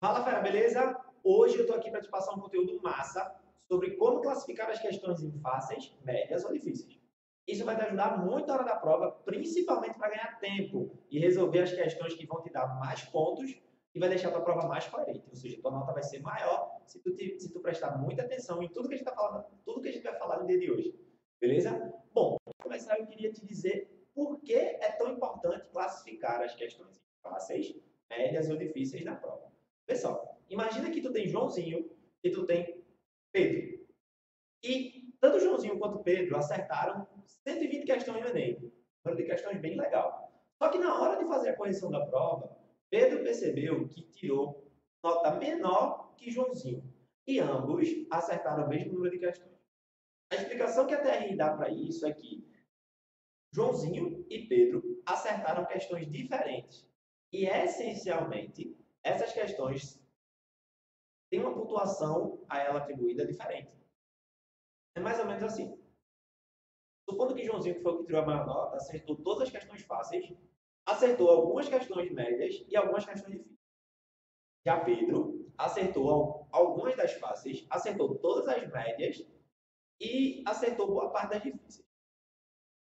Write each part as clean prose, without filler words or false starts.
Fala, fera, beleza? Hoje eu tô aqui para te passar um conteúdo massa sobre como classificar as questões em fáceis, médias ou difíceis. Isso vai te ajudar muito na hora da prova, principalmente para ganhar tempo e resolver as questões que vão te dar mais pontos e vai deixar a tua prova mais coerente. Ou seja, tua nota vai ser maior se tu prestar muita atenção em tudo que a gente tá falando, tudo que a gente vai falar no dia de hoje. Beleza? Bom, para começar eu queria te dizer por que é tão importante classificar as questões em fáceis, médias ou difíceis na prova. Pessoal, imagina que tu tem Joãozinho e tu tem Pedro. E tanto Joãozinho quanto Pedro acertaram 120 questões no Enem. Um número de questões bem legal. Só que na hora de fazer a correção da prova, Pedro percebeu que tirou nota menor que Joãozinho. E ambos acertaram o mesmo número de questões. A explicação que a TRI dá para isso é que Joãozinho e Pedro acertaram questões diferentes. E essencialmente, essas questões tem uma pontuação a ela atribuída diferente. É mais ou menos assim. Supondo que Joãozinho, que foi o que tirou a maior nota, acertou todas as questões fáceis, acertou algumas questões médias e algumas questões difíceis. Já Pedro acertou algumas das fáceis, acertou todas as médias e acertou boa parte das difíceis.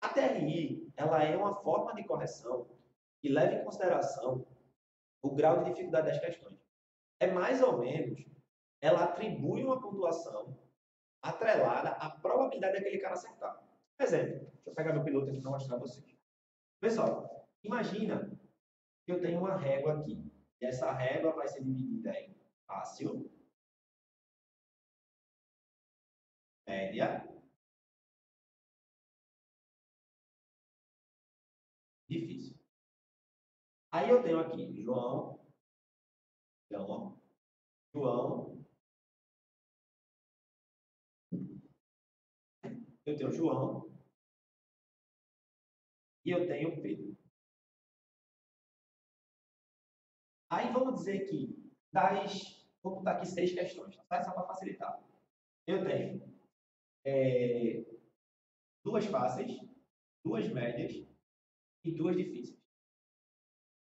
A TRI, ela é uma forma de correção que leva em consideração o grau de dificuldade das questões. É mais ou menos, ela atribui uma pontuação atrelada à probabilidade daquele cara acertar. Por exemplo, deixa eu pegar meu piloto aqui para mostrar para vocês. Pessoal, imagina que eu tenho uma régua aqui. E essa régua vai ser dividida em fácil, média, difícil. Aí eu tenho aqui João, eu tenho João e eu tenho Pedro. Aí vamos dizer que vou botar aqui 6 questões, tá? Só para facilitar. Eu tenho 2 fáceis, 2 médias e 2 difíceis.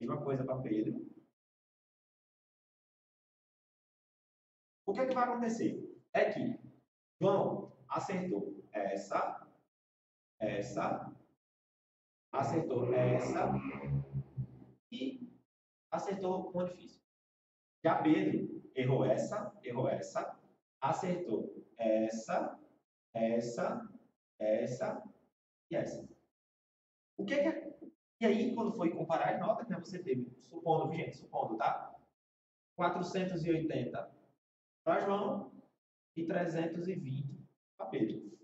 Mesma coisa para Pedro. O que é que vai acontecer? É que João acertou acertou essa e acertou uma difícil. Já Pedro errou essa, acertou essa e essa. O que é que... E aí, quando foi comparar as notas, né, você teve, supondo, tá? 480 para João e 320 para Pedro.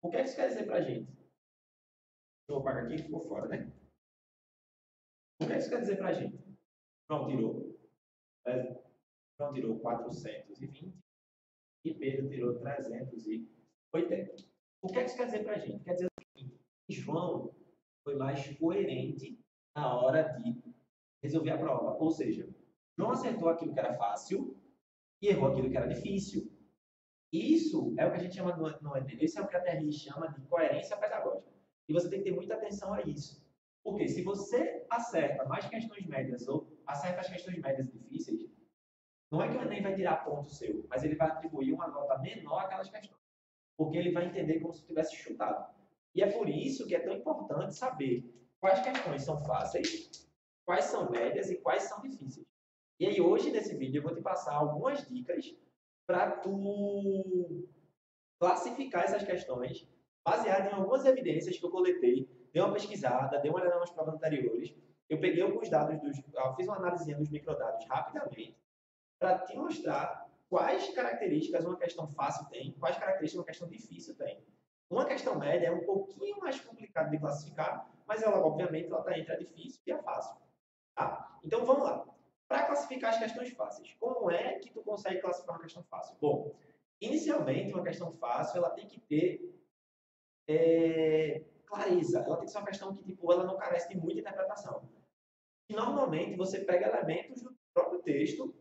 O que é que isso quer dizer para a gente? Eu vou apagar aqui e ficou fora, né? O que é que isso quer dizer para a gente? João tirou 420 e Pedro tirou 380. O que é que isso quer dizer para a gente? Quer dizer o seguinte, que João foi mais coerente na hora de resolver a prova. Ou seja, João acertou aquilo que era fácil e errou aquilo que era difícil. Isso é o que a gente chama isso é o que a TRI chama de coerência pedagógica. E você tem que ter muita atenção a isso. Porque se você acerta mais questões médias ou acerta as questões médias e difíceis, não é que o Enem vai tirar ponto seu, mas ele vai atribuir uma nota menor àquelas questões. Porque ele vai entender como se tivesse chutado. E é por isso que é tão importante saber quais questões são fáceis, quais são médias e quais são difíceis. E aí hoje nesse vídeo eu vou te passar algumas dicas para tu classificar essas questões baseado em algumas evidências que eu coletei, dei uma pesquisada, dei uma olhada nas provas anteriores, eu peguei alguns dados, fiz uma análise dos microdados rapidamente para te mostrar quais características uma questão fácil tem, quais características uma questão difícil tem. Uma questão média é um pouquinho mais complicada de classificar, mas ela, obviamente, ela está entre a difícil e a fácil. Tá? Então, vamos lá. Para classificar as questões fáceis, como é que tu consegue classificar uma questão fácil? Bom, inicialmente, uma questão fácil, ela tem que ter clareza. Ela tem que ser uma questão que, tipo, ela não carece de muita interpretação. E, normalmente, você pega elementos do próprio texto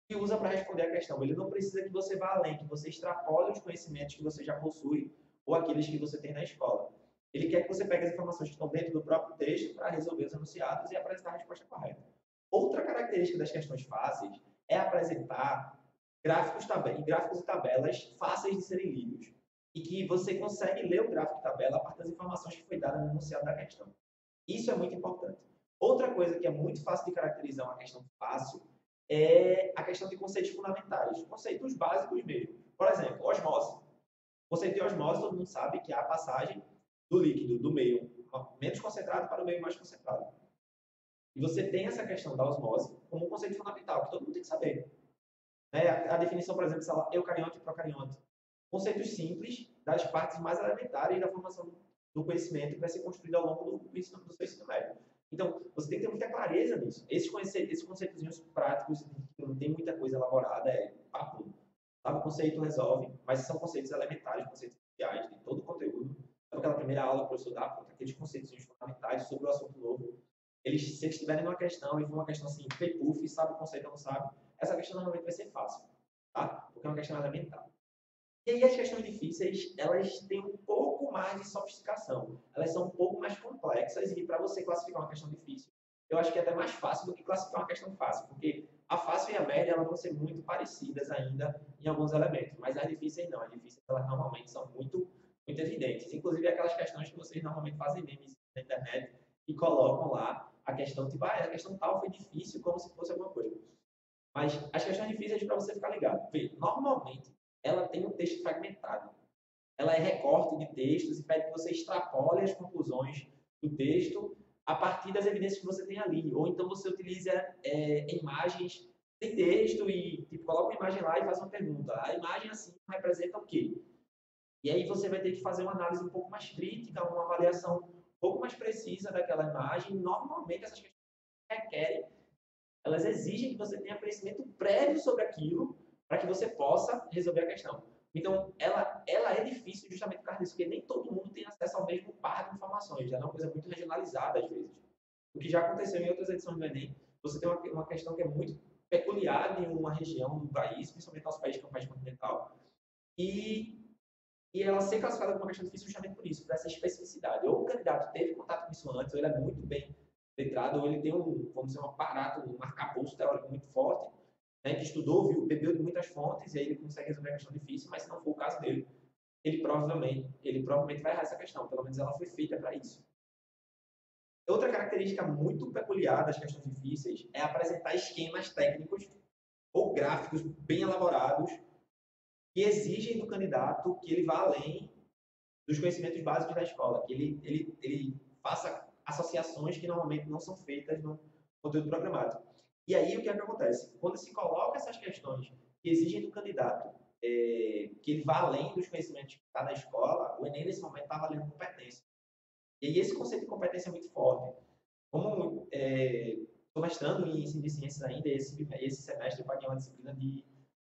e usa para responder a questão. Ele não precisa que você vá além, que você extrapole os conhecimentos que você já possui ou aqueles que você tem na escola. Ele quer que você pegue as informações que estão dentro do próprio texto para resolver os enunciados e apresentar a resposta correta. Outra característica das questões fáceis é apresentar gráficos e tabelas fáceis de serem lidos e que você consegue ler o gráfico e tabela a partir das informações que foi dada no enunciado da questão. Isso é muito importante. Outra coisa que é muito fácil de caracterizar uma questão fácil é a questão de conceitos fundamentais, conceitos básicos mesmo. Por exemplo, osmose. O conceito de osmose, todo mundo sabe que é a passagem do líquido do meio menos concentrado para o meio mais concentrado. E você tem essa questão da osmose como um conceito fundamental, que todo mundo tem que saber. A definição, por exemplo, de eucarionte e procarionte. Conceitos simples das partes mais elementares da formação do conhecimento que vai ser construído ao longo do seu ensino médio. Então, você tem que ter muita clareza nisso. Esses conceitos práticos, que não tem muita coisa elaborada, é papo. Sabe? O conceito resolve, mas são conceitos elementares, conceitos iniciais de todo o conteúdo. Então, aquela primeira aula que o professor dá, aqueles conceitos fundamentais sobre o assunto novo, se eles estiverem numa questão e for uma questão assim, puff, sabe o conceito ou não sabe, essa questão normalmente vai ser fácil, tá? Porque é uma questão elementar. E aí as questões difíceis, elas têm um pouco mais de sofisticação. Elas são um pouco mais complexas e para você classificar uma questão difícil, eu acho que é até mais fácil do que classificar uma questão fácil, porque a fácil e a média elas vão ser muito parecidas ainda em alguns elementos, mas as difíceis não. As difíceis elas normalmente são muito evidentes. Inclusive aquelas questões que vocês normalmente fazem memes na internet e colocam lá a questão tipo, a questão tal foi difícil como se fosse alguma coisa. Mas as questões difíceis para você ficar ligado. Normalmente ela tem um texto fragmentado. Ela é recorte de textos e pede que você extrapole as conclusões do texto a partir das evidências que você tem ali. Ou então você utiliza imagens de texto e tipo, coloca uma imagem lá e faz uma pergunta. A imagem assim representa o quê? E aí você vai ter que fazer uma análise um pouco mais crítica, uma avaliação um pouco mais precisa daquela imagem. Normalmente essas questões requerem, elas exigem que você tenha conhecimento prévio sobre aquilo para que você possa resolver a questão. Então, ela é difícil justamente por causa disso, porque nem todo mundo tem acesso ao mesmo par de informações. Já é uma coisa muito regionalizada, às vezes. O que já aconteceu em outras edições do Enem, você tem uma questão que é muito peculiar de uma região do país, principalmente nosso país, que é um país continental, e ela ser classificada como uma questão difícil justamente por isso, por essa especificidade. Ou o candidato teve contato com isso antes, ou ele é muito bem letrado, ou ele tem vamos dizer, um aparato, um arcabouço teórico muito forte, né, que estudou, bebeu de muitas fontes, e aí ele consegue resolver a questão difícil, mas se não for o caso dele, ele provavelmente vai errar essa questão, pelo menos ela foi feita para isso. Outra característica muito peculiar das questões difíceis é apresentar esquemas técnicos ou gráficos bem elaborados que exigem do candidato que ele vá além dos conhecimentos básicos da escola, que ele faça associações que normalmente não são feitas no conteúdo programático. E aí o que é que acontece? Quando se coloca essas questões que exigem do candidato que ele vá além dos conhecimentos que está na escola, o Enem nesse momento está avaliando competência. E aí esse conceito de competência é muito forte. Como estou mestrando em ensino de ciências ainda, esse semestre eu paguei uma disciplina de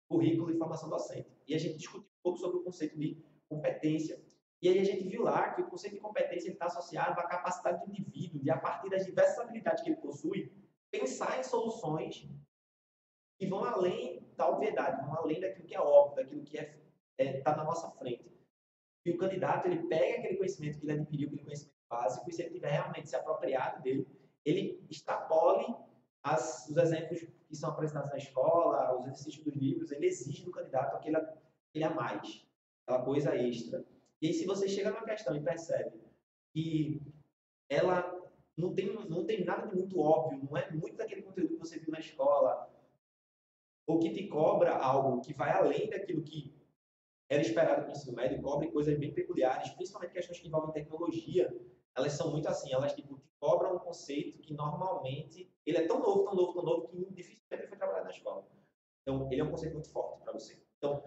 currículo e formação docente. E a gente discutiu um pouco sobre o conceito de competência. E aí a gente viu lá que o conceito de competência está associado à capacidade do indivíduo de, a partir das diversas habilidades que ele possui, pensar em soluções que vão além da obviedade, vão além daquilo que é óbvio, daquilo que está na nossa frente. E o candidato, ele pega aquele conhecimento que ele adquiriu, aquele conhecimento básico, e se ele tiver realmente se apropriado dele, ele extrapole os exemplos que são apresentados na escola, os exercícios dos livros, ele exige do candidato aquele a mais, aquela coisa extra. E aí, se você chega numa questão e percebe que ela não tem nada de muito óbvio, não é muito daquele conteúdo que você viu na escola, ou que te cobra algo que vai além daquilo que era esperado no ensino médio, cobre coisas bem peculiares, principalmente questões que envolvem tecnologia, elas são muito assim, elas tipo, te cobram um conceito que normalmente, ele é tão novo, que dificilmente ele foi trabalhado na escola. Então, ele é um conceito muito forte para você. Então,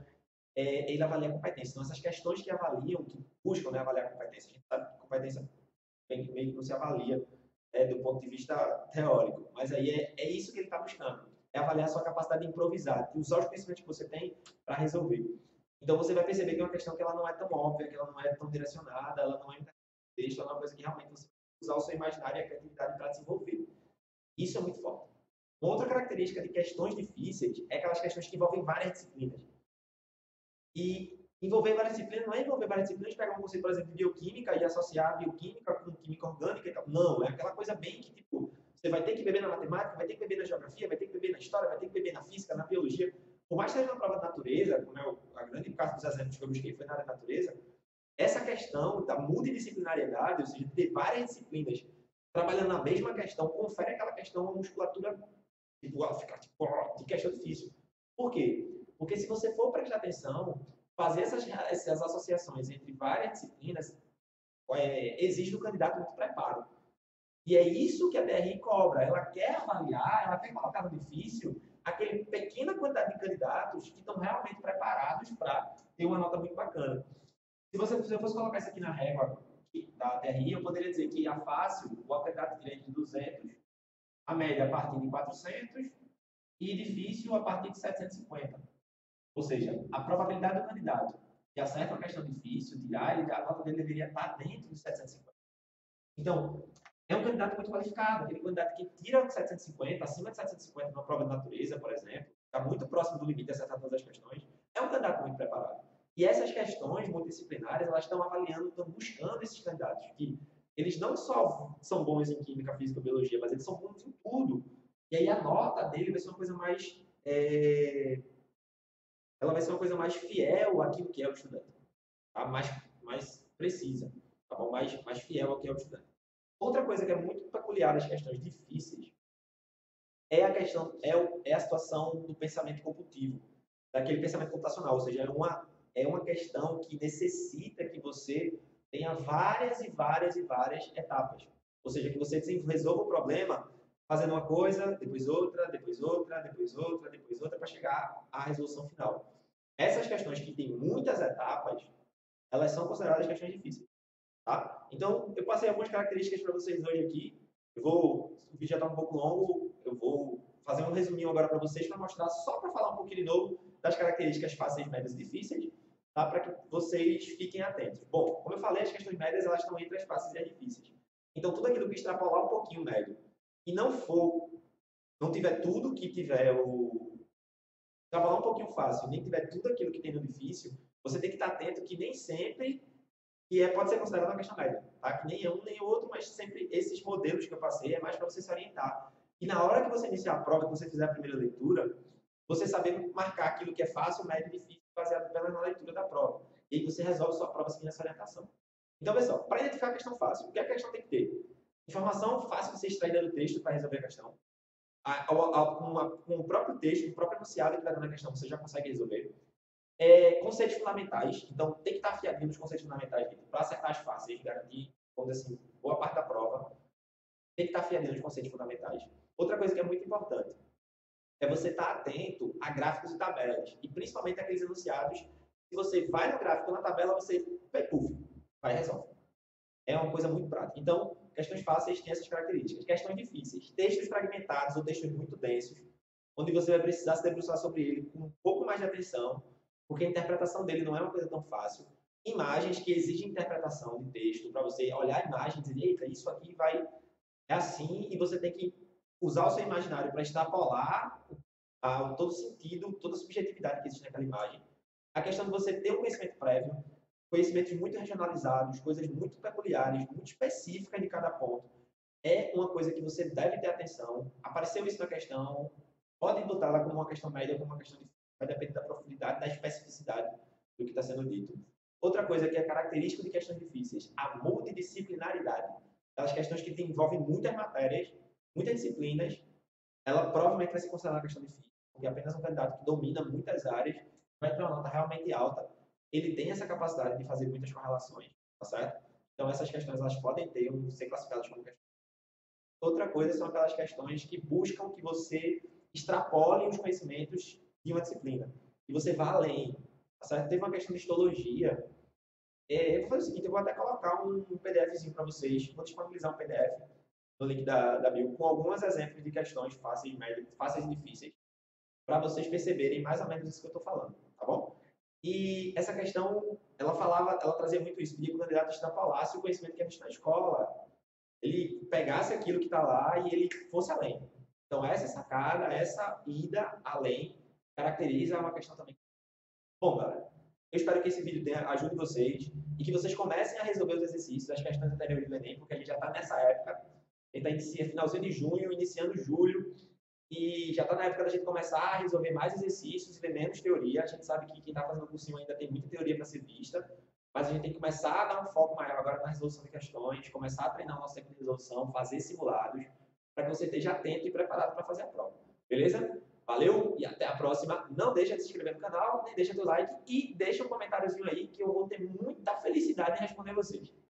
ele avalia a competência. Então, essas questões que avaliam, que buscam, né, avaliar a competência, a gente sabe que competência meio que não se avalia do ponto de vista teórico, mas aí é isso que ele está buscando, é avaliar a sua capacidade de improvisar, de usar os conhecimentos que você tem para resolver. Então, você vai perceber que é uma questão que ela não é tão óbvia, que ela não é tão direcionada, ela não é um texto, ela é uma coisa que realmente você vai usar o seu imaginário e a criatividade para desenvolver. Isso é muito forte. Uma outra característica de questões difíceis é aquelas questões que envolvem várias disciplinas. E envolver várias disciplinas não é envolver várias disciplinas, pegar um conceito, por exemplo, de bioquímica e associar a bioquímica com química orgânica e tal. Não, é aquela coisa bem que, tipo, você vai ter que beber na matemática, vai ter que beber na geografia, vai ter que beber na história, vai ter que beber na física, biologia, por mais que seja uma prova de natureza, como é a grande parte dos exemplos que eu busquei foi na área de natureza, essa questão da multidisciplinariedade, ou seja, de ter várias disciplinas trabalhando na mesma questão, confere aquela questão à musculatura, tipo, ela fica tipo, de questão difícil. Por quê? Porque se você for prestar atenção, fazer essas associações entre várias disciplinas exige do candidato muito preparo. E é isso que a DRI cobra. Ela quer avaliar, ela quer colocar no difícil aquele pequena quantidade de candidatos que estão realmente preparados para ter uma nota muito bacana. Se eu fosse colocar isso aqui na régua da DRI, eu poderia dizer que a fácil, o candidato direito de 200, a média a partir de 400 e difícil a partir de 750. Ou seja, a probabilidade do candidato que acerta uma questão difícil, tirar, a nota dele deveria estar dentro de 750. Então, é um candidato muito qualificado, aquele candidato que tira 750, acima de 750 numa prova de natureza, por exemplo, está muito próximo do limite de acertar todas as questões, é um candidato muito preparado. E essas questões multidisciplinares, elas estão avaliando, estão buscando esses candidatos, que eles não só são bons em química, física, biologia, mas eles são bons em tudo. E aí a nota dele vai ser uma coisa mais... ela vai ser uma coisa mais fiel àquilo que é o estudante, tá? mais precisa, tá bom? Mais fiel ao que é o estudante. Outra coisa que é muito peculiar das questões difíceis é a situação do pensamento computativo, daquele pensamento computacional, ou seja, é uma questão que necessita que você tenha várias e várias e várias etapas. Ou seja, que você resolva o problema fazendo uma coisa, depois outra, depois outra, depois outra, depois outra, para chegar à resolução final. Essas questões que têm muitas etapas, elas são consideradas questões difíceis. Tá? Então, eu passei algumas características para vocês hoje aqui. O vídeo já está um pouco longo, eu vou fazer um resuminho agora para vocês, para mostrar, só para falar um pouquinho de novo das características fáceis, médias e difíceis, tá? Para que vocês fiquem atentos. Bom, como eu falei, as questões médias elas estão entre as fáceis e as difíceis. Então, tudo aquilo que extrapolar um pouquinho o médio e não tiver tudo que tiver extrapolar um pouquinho fácil, nem tiver tudo aquilo que tem no difícil, você tem que estar atento que nem sempre pode ser considerada uma questão média, tá? Que nem um nem o outro, mas sempre esses modelos que eu passei é mais para você se orientar. E na hora que você iniciar a prova, que você fizer a primeira leitura, você saber marcar aquilo que é fácil, médio e difícil, baseado apenas na leitura da prova. E aí você resolve sua prova seguindo essa orientação. Então, pessoal, para identificar a questão fácil, o que a questão tem que ter? Informação fácil de ser extraída do texto para resolver a questão. Com o próprio texto, o próprio enunciado que está dando a questão, você já consegue resolver. Conceitos fundamentais, então tem que estar afiadinho nos conceitos fundamentais para acertar as fáceis, garantir, vamos dizer assim, boa parte da prova, tem que estar afiadinho nos conceitos fundamentais. Outra coisa que é muito importante é você estar atento a gráficos e tabelas, e principalmente aqueles enunciados, se você vai no gráfico ou na tabela, você vai e resolve. É uma coisa muito prática. Então, questões fáceis têm essas características. Questões difíceis, textos fragmentados ou textos muito densos, onde você vai precisar se debruçar sobre ele com um pouco mais de atenção, porque a interpretação dele não é uma coisa tão fácil. Imagens que exigem interpretação de texto, para você olhar a imagem e dizer, eita, isso aqui é assim, e você tem que usar o seu imaginário para extrapolar todo sentido, toda a subjetividade que existe naquela imagem. A questão de você ter um conhecimento prévio, conhecimentos muito regionalizados, coisas muito peculiares, muito específicas de cada ponto, é uma coisa que você deve ter atenção. Apareceu isso na questão, pode botá-la como uma questão média, como uma questão difícil, vai depender da profundidade, da especificidade do que está sendo dito. Outra coisa que é característica de questões difíceis, a multidisciplinaridade. Aquelas questões que envolvem muitas matérias, muitas disciplinas, ela provavelmente vai ser considerada uma questão difícil, porque apenas um candidato que domina muitas áreas vai ter uma nota realmente alta. Ele tem essa capacidade de fazer muitas correlações, tá certo? Então, essas questões elas podem ser classificadas como questões. Outra coisa são aquelas questões que buscam que você extrapole os conhecimentos de uma disciplina, que você vá além, tá certo? Teve uma questão de histologia. Eu vou fazer o seguinte, eu vou até colocar um PDFzinho para vocês, vou disponibilizar um PDF no link da bio com alguns exemplos de questões fáceis, médias, fáceis e difíceis, para vocês perceberem mais ou menos isso que eu estou falando, tá bom? E essa questão, ela trazia muito isso, pedia que o candidato extrapolasse o conhecimento que é visto na escola, ele pegasse aquilo que está lá e ele fosse além. Então, essa sacada, essa ida além, caracteriza uma questão também. Bom, galera, eu espero que esse vídeo ajude vocês e que vocês comecem a resolver os exercícios, as questões anteriores do Enem, porque a gente já está nessa época. Ele está finalzinho de junho, iniciando julho. E já está na época da gente começar a resolver mais exercícios e ver menos teoria. A gente sabe que quem está fazendo o cursinho ainda tem muita teoria para ser vista, mas a gente tem que começar a dar um foco maior agora na resolução de questões, começar a treinar o nosso tempo de resolução, fazer simulados, para que você esteja atento e preparado para fazer a prova. Beleza? Valeu e até a próxima. Não deixa de se inscrever no canal, nem deixa teu like e deixa um comentáriozinho aí que eu vou ter muita felicidade em responder vocês.